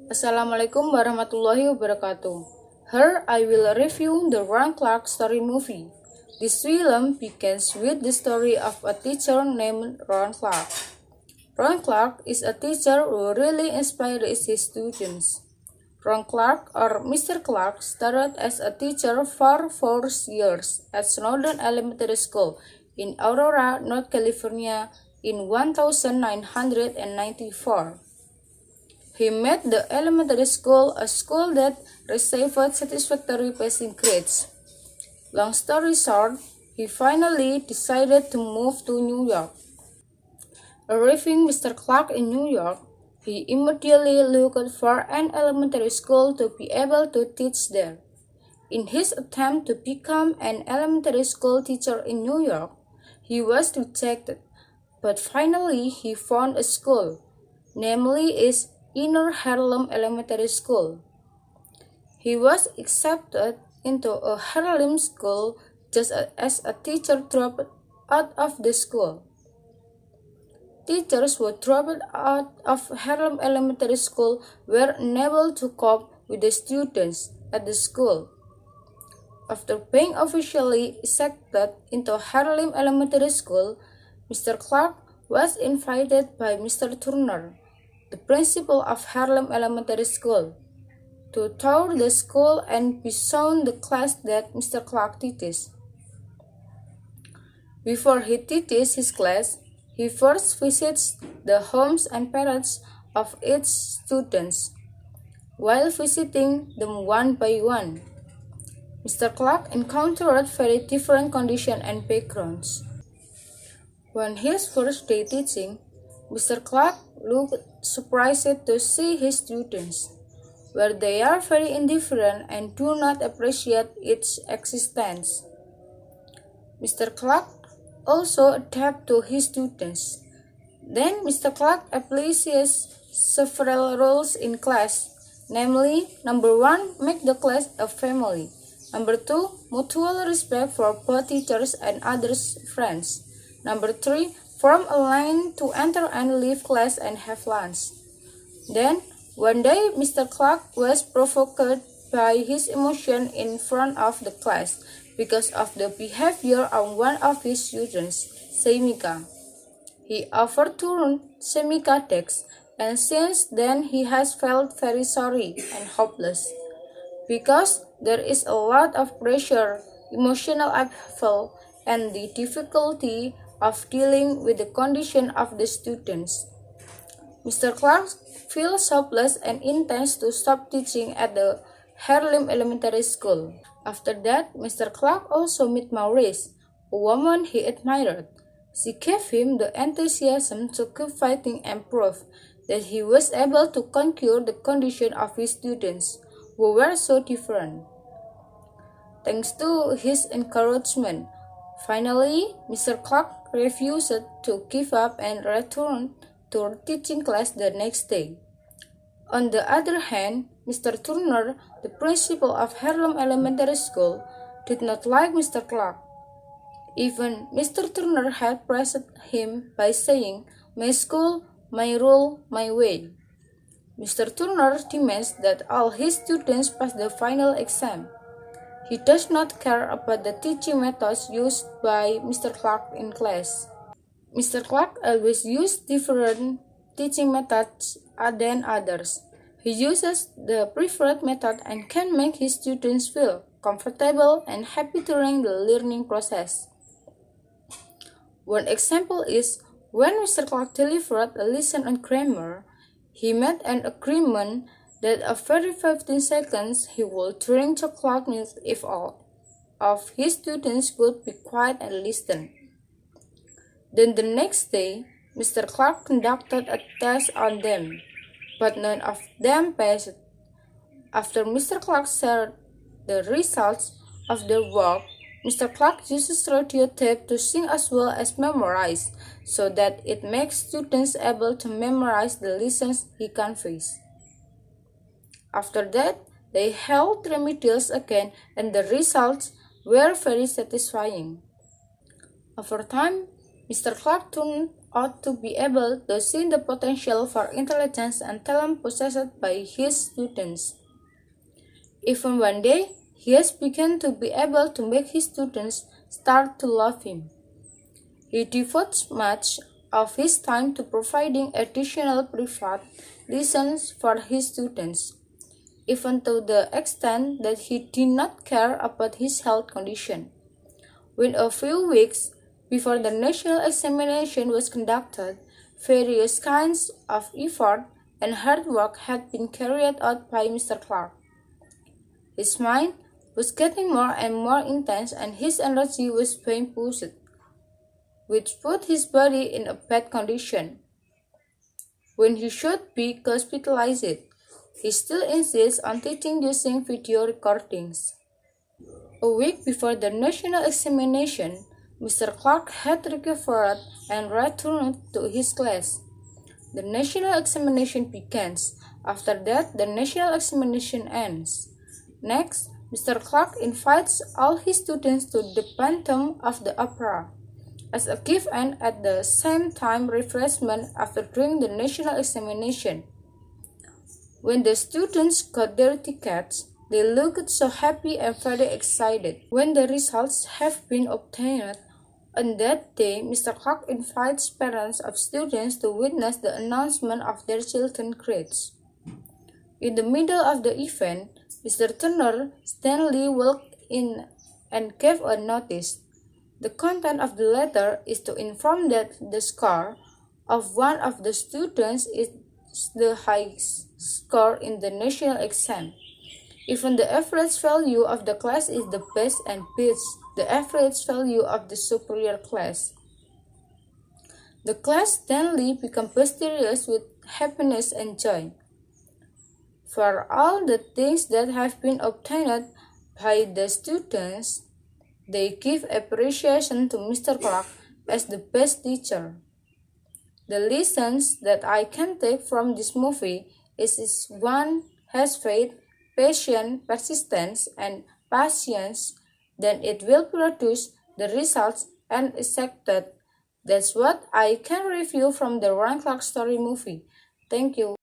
Assalamualaikum warahmatullahi wabarakatuh. Here I will review the Ron Clark story movie. This film begins with the story of a teacher named Ron Clark. Ron Clark is a teacher who really inspires his students. Ron Clark, or Mr. Clark, started as a teacher for 4 years at Snowden Elementary School in Aurora, North Carolina in 1994. He made the elementary school a school that received satisfactory passing grades. Long story short, he finally decided to move to New York. Arriving Mr. Clark in New York, he immediately looked for an elementary school to be able to teach there. In his attempt to become an elementary school teacher in New York, he was rejected, but finally he found a school, namely its Inner Harlem Elementary School. He was accepted into a Harlem school just as a teacher dropped out of the school. Teachers who dropped out of Harlem Elementary School were unable to cope with the students at the school. After being officially accepted into Harlem Elementary School, Mr. Clark was invited by Mr. Turner, the principal of Harlem Elementary School, to tour the school and be shown the class that Mr. Clark teaches. Before he teaches his class, he first visits the homes and parents of each students. While visiting them one by one, Mr. Clark encountered very different conditions and backgrounds. On his first day teaching, Mr. Clark looked surprised to see his students, where they are very indifferent and do not appreciate its existence. Mr. Clark also adapted to his students. Then Mr. Clark applies several rules in class, namely, number 1, make the class a family. Number 2, mutual respect for both teachers and others' friends. Number 3, form a line to enter and leave class and have lunch. Then, one day, Mr. Clark was provoked by his emotion in front of the class because of the behavior of one of his students, Semika. He overturned Semika's desk, and since then he has felt very sorry and hopeless. Because there is a lot of pressure, emotional upheaval, and the difficulty of dealing with the condition of the students, Mr. Clark feels hopeless and intends to stop teaching at the Harlem Elementary School. After that, Mr. Clark also met Maurice, a woman he admired. She gave him the enthusiasm to keep fighting and prove that he was able to conquer the condition of his students, who were so different. Thanks to his encouragement, finally, Mr. Clark refused to give up and returned to teaching class the next day. On the other hand, Mr. Turner, the principal of Harlem Elementary School, did not like Mr. Clark. Even Mr. Turner had praised him by saying, "My school, my rule, my way." Mr. Turner demands that all his students pass the final exam. He does not care about the teaching methods used by Mr. Clark in class. Mr. Clark always used different teaching methods than others. He uses the preferred method and can make his students feel comfortable and happy during the learning process. One example is when Mr. Clark delivered a lesson on grammar, he made an agreement that every 15 seconds he would drink chocolate milk if all of his students would be quiet and listen. Then the next day, Mr. Clark conducted a test on them, but none of them passed. After Mr. Clark shared the results of their work, Mr. Clark uses radio tape to sing as well as memorize, so that it makes students able to memorize the lessons he conveys. After that, they held remedials again, and the results were very satisfying. Over time, Mr. Clark turned ought to be able to see the potential for intelligence and talent possessed by his students. Even one day, he has begun to be able to make his students start to love him. He devotes much of his time to providing additional private lessons for his students, even to the extent that he did not care about his health condition. When a few weeks before the national examination was conducted, various kinds of effort and hard work had been carried out by Mr. Clark. His mind was getting more and more intense and his energy was being pushed, which put his body in a bad condition. When he should be hospitalized, he still insists on teaching using video recordings. A week before the national examination, Mr. Clark had recovered and returned to his class. The national examination begins. After that, the national examination ends. Next, Mr. Clark invites all his students to the Phantom of the Opera as a gift and at the same time refreshment after doing the national examination. When the students got their tickets, they looked so happy and very excited. When the results have been obtained, on that day, Mr. Clark invites parents of students to witness the announcement of their children's grades. In the middle of the event, Mr. Turner Stanley walked in and gave a notice. The content of the letter is to inform that the score of one of the students is the highest score in the national exam. Even the average value of the class is the best and beats the average value of the superior class. The class Stanley became boisterous with happiness and joy. For all the things that have been obtained by the students, they give appreciation to Mr. Clark as the best teacher. The lessons that I can take from this movie is one has faith, patience, persistence, and patience, then it will produce the results and accepted. That's what I can review from the Ron Clark story movie. Thank you.